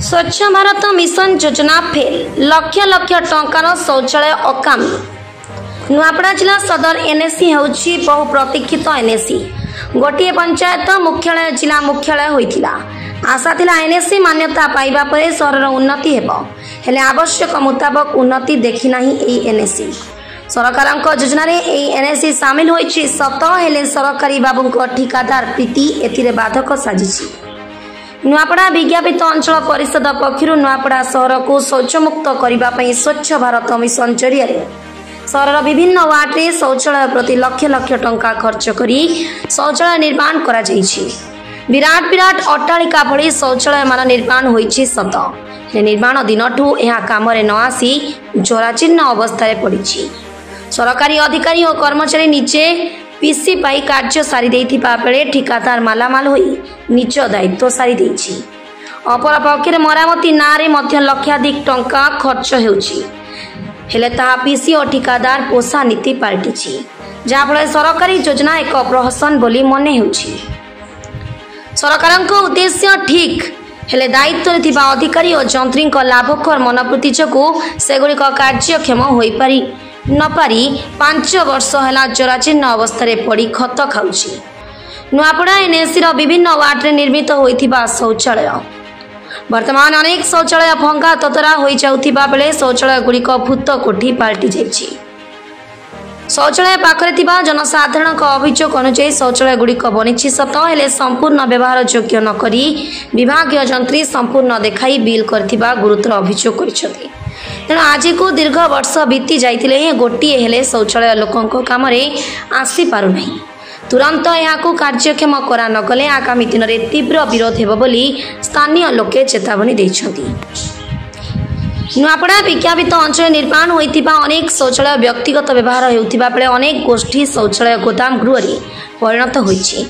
स्वच्छ भारत मिशन योजना फेल लक्ष लक्ष टंकार शौचालय अकामी। नुआपड़ा जिला सदर एनएसी होउछि बहु प्रतीक्षित एनएसी। गोटे पंचायत मुख्यालय जिला मुख्यालय होइथिला। आशा थिला एनएसी मान्यता पाइबा परे शहरर उन्नति हेबो, हेले आवश्यक मुताबक उन्नति देखि नाही एई एनएसी। सरकारक योजन एनएसी सामिल होइछि सत, हेले सरकारी बाबूक ठिकादार प्रीति एथिरे बाधक साजिछि। नुआपड़ा विज्ञापित अंचल परिषद पक्षर नुआपड़ा सहर को शौचमुक्त करने स्वच्छ भारत मिशन जरिया सहर विभिन्न वार्ड में शौचालय प्रति लक्ष लक्ष टंका खर्च करी शौचालय निर्माण करा जाइछि। विराट विराट अट्टालिका भली शौचालय मान निर्माण होइछि सत, निर्माण दिनठू यह काम न आसी जराजीर्ण अवस्था पड़ी। सरकारी अधिकारी और कर्मचारी निजे पीसी पाई कार्य सारी देइथिबा बेले ठिकादार मालामाल होई निज दायित्व सारी देइछि। अपर पक्षे मरामती नारे मध्य लक्षाधिक टंका खर्च हेउछि, हेले ताहा पीसी और ठिकादार पोषा नीति पाल्टिछि, जाफल सरकारी योजना एक प्रहसन बोली मने हेउछि। सरकारक उद्देश्य ठीक, हेले दायित्व थिबा अधिकारी और जंत्रीक लाभखोर मनोवृत्ति जोगु सेगुड़िक कार्यक्षम होई पारि नपारी 5 वर्ष है जराजीर्ण अवस्था पड़ी खत खाऊछि। नुआपड़ा एनएसी विभिन्न वार्ड में निर्मित होइथिबा शौचालय वर्तमान अनेक शौचालय भंगा ततरा हो जाउथिबा बेले शौचालय गुड़िक भूत कोठी पाल्टी जाइछि। शौचालय पाखरे थिबा जनसाधारण अभियोग अनुसार शौचालय गुड़िक बनिछि सत, हेले संपूर्ण व्यवहार योग्य न करी विभागीय जंत्री संपूर्ण देखाई बिल करथिबा गुरुतर अभियोग करिसेंति। तेणु आज को दीर्घ वर्ष बीती जाइतिले गोटे हेले शौचालय लोकों काम आसी पारु नहीं। तुरंत यहाँ कार्यक्षम करा नगले आगामी दिन में तीव्र विरोध हेबो बोली स्थानीय लोके चेतावनी दैछंती। नुआपड़ा विज्ञापित अंचल निर्माण होइतिबा अनेक शौचालय व्यक्तिगत व्यवहार हेउतिबा बेले अनेक गोष्ठी शौचालय गोदाम गृहरे परिणत होइछि।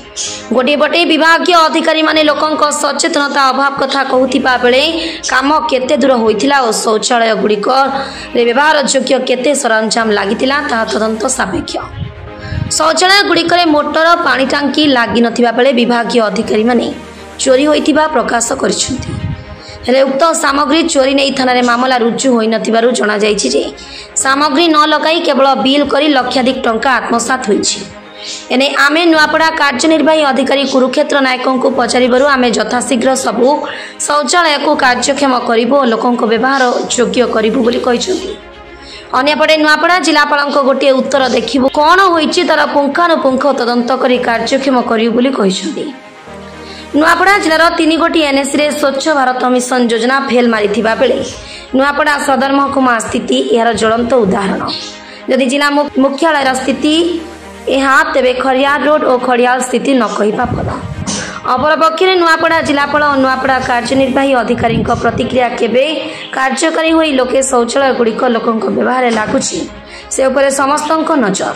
गोटे पटे विभागीय अधिकारी माने लोकंक सचेतनता अभाव कथा कहूतिबा बेले काम केते दूर होइथिला और शौचालय गुड़िक व्यवहार योग्य केते सरंजाम लागितिला ताहा तदंत सापेक्ष। शौचालय गुड़िक मोटर पानी टांकी लागी नथिबा बेले विभागीय अधिकारी माने चोरी होइतिबा प्रकाश करिसेंति, हेले उक्त सामग्री चोरी नहीं थाना रे मामला रुजु होई नथिबारु जणा जाइछि जे सामग्री न लगाई केवल बिल करी लक्षाधिक टंका आत्मसात होइछि। एने आमे नुआपड़ा कार्यनिर्वाही अधिकारी कुरुक्षेत्र नायकों को पचारिबारु आमे यथाशीघ्र सबु शौचालय को कार्यक्षम करिबो और लोकों को व्यवहार योग्य करिबो बोली कहिसंती। अन्यपटे नुआपड़ा जिलापालक गोटे उत्तर देखिबो कोन होइछि तार पुंखानुपुंख तदंत करी कार्यक्षम करिबो बोली कहिसंती। नुआपड़ा जिलार 3 गोटी एनएसी रे स्वच्छ भारत मिशन योजना फेल मारिथिबा बेले नुआपड़ा सदर महकुमा स्थिति यार ज्वलंत उदाहरण। यदि जिला मुख्यालय स्थिति यहाँ तेबे खरियार रोड और खड़ियाल स्थिति न कहिबा भल। अपर पक्षे नुआपड़ा जिलापाल और नुआपड़ा कार्यनिर्वाही अधिकारी प्रतिक्रिया केबे कार्यकारी होई लोके शौचालय गुड़िक लोकों व्यवहार लागुछि से उपरे समस्त नजर।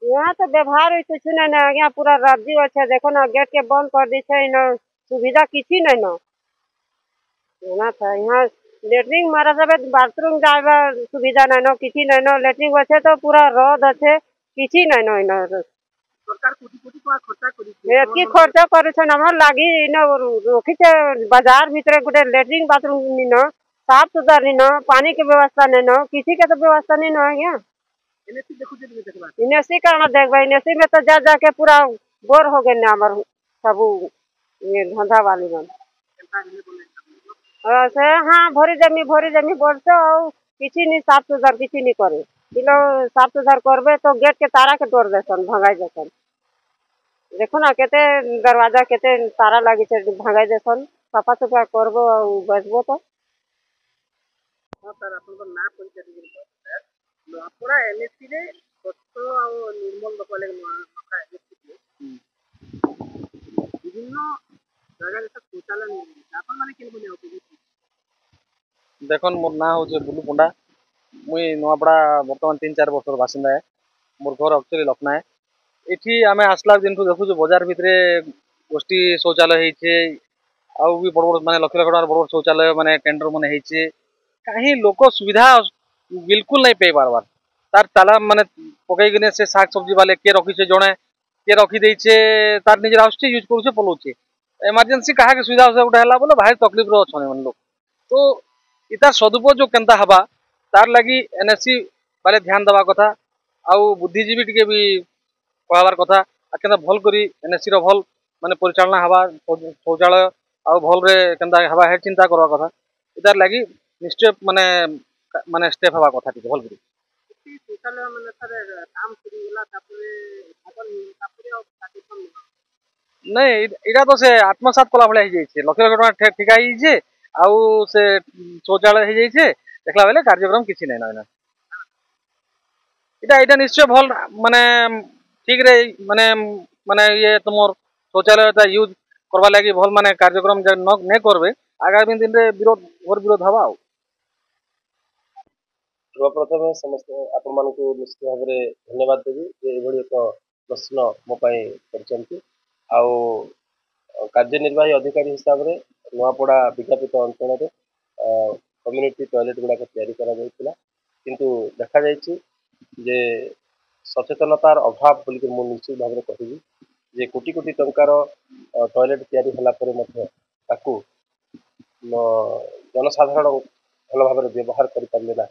यहाँ तो व्यवहार कुछ नहीं ना, यहाँ पूरा राज्य अच्छा देखो ना, गेट के बंद कर दी सुविधा किसी नहीं ना था। यहाँ लेटरिंग मारा सब बाथरूम जावा सुविधा नहीं न, किसी नहीं न, लेटरिंग अच्छे तो पूरा रद अच्छे किसी नहीं न। खर्चा कर लगी रखी बाजार भीतर गोटे लेटरिंग बाथरूम नहीं न, साफ सुथरा नहीं न, पानी के व्यवस्था नहीं न, किसी के तो व्यवस्था नहीं न। आज्ञा इनेसी कारण देखबा, इनेसी में तो जा जाके पूरा बोर हो गए हमार सब ये धंधा वाली मन से। हाँ भरी जमी बढ़ते और किसी नहीं साफ सुथर किसी नहीं करे। साफ सुथर करबे तो गेट के तारा के तोड़ देसन भंगाई देसन। देखो ना केते दरवाजा केते तारा लगी भंगाई देसन। सफा सुफा करबो और बचबो तो नुआपड़ा एनएसी रे स्वच्छ और निर्मल रखवाले विभिन्न जगह रे शौचालय निर्मित आपन माने केन बोले होते। देखन मोर ना हो बुलू पंडा, मुई नुआपड़ा वर्तमान 3-4 वर्षर बासिंदा है। मोर घर एक्चुअली लखना है। एठी आमे आसला दिन देखु बाजार भितरे गोष्ठी शौचालय होइछे आउ भी बड़ बड़ माने लक्ष लक्ष बड़ बड़ शौचालय माने टेंडर माने होइछे। कहीं लोक सुविधा बिल्कुल नहीं पाई बार तार ताला माने पकईने से साग सब्जी वाले किए रखी जड़े किए रखीदे तार निजे आसुचे यूज करुचे पलाउचे इमरजेंसी क्या सुविधा गोटे है बोले भारी तकलीफ अच्छे लोग तो इतार सदुपयोग केन्ता हवा तार लगी एनएससी बाले ध्यान देवा कथा आउ बुद्धिजीवी टिके भी कहबार कथा केन्ता भल करी एनएससी रो भल माने परिचालना हवा शौचालय आउ भल रे केन्ता हवा है चिंता करवा कथा इतार लगी निश्चय माने माने स्टेप हवा कथा टिके भल करी शौचालय माने सर काम शुरू होला नहीं इटा तो से आत्मसात कला भाई लक्ष लक्ष टका ठिका ही आउ से शौचालय हो जाइए देखला बेले कार्यक्रम किसी नहीं ना इटा इटा निश्चय भल माने ठीक रे माने माने ये तुम शौचालय यूज करवा लगी भल माने कार्यक्रम नहीं करबे आगामी दिन रे विरोध घोर विरोध हवा सर्वप्रथम समस्त आपण मानक निश्चित भाव में धन्यवाद देवी ये एक प्रश्न मो कर कार्यनिर्वाही अधिकारी हिसाब से नुआपड़ा विज्ञापित अंचल कम्युनिटी टॉयलेट गुड़ाक या किंतु देखा जे सचेतनतार अभाव बोलिक मुझे निश्चित भाव में कहबी जे कोटी कोटी टंकार टॉयलेट या जनसाधारण भल भाव में व्यवहार करें ना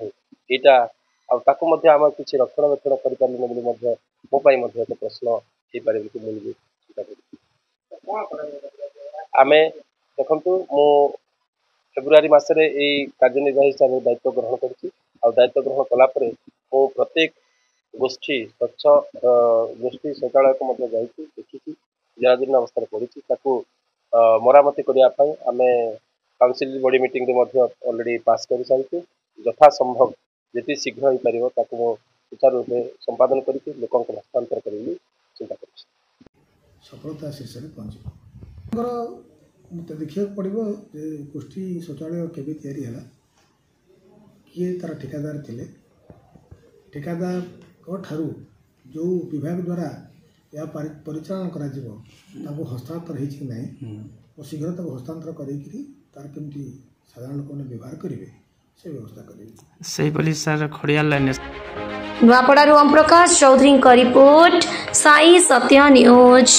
यहाँ आम किसी रक्षणाबेक्षण करें मोपाई एक प्रश्न हो पारे मुझे चिंता कर आम देखु मु फेब्रुआरी मसरे कार्यनिर्वाही हिसाब से दायित्व ग्रहण कर दायित्व ग्रहण कलापर मु प्रत्येक गोष्ठी स्वच्छ गोष्ठी शौचालय को देखी जराजीर्ण अवस्था पड़ी मरामती करने आम council body meeting already pass कर सारी यथा संभव जी शीघ्र हो पार सुचारू रूप संपादन करके लोक हस्तांतर करी चिंता कर सफलता शीर्ष में पहुँच मत देखा पड़ो गोष्ठी शौचालय केवे या किए तार ठिकादार थे ठिकादार ठारू जो विभाग द्वारा या परिचालन कर हस्तांतर हो शीघ्र हस्तांतर कर साधारण लोक व्यवहार करेंगे से व्यवस्था करेंगे सर खड़ियाल नुआपड़ा ओम प्रकाश चौधरी का रिपोर्ट साई सत्य न्यूज।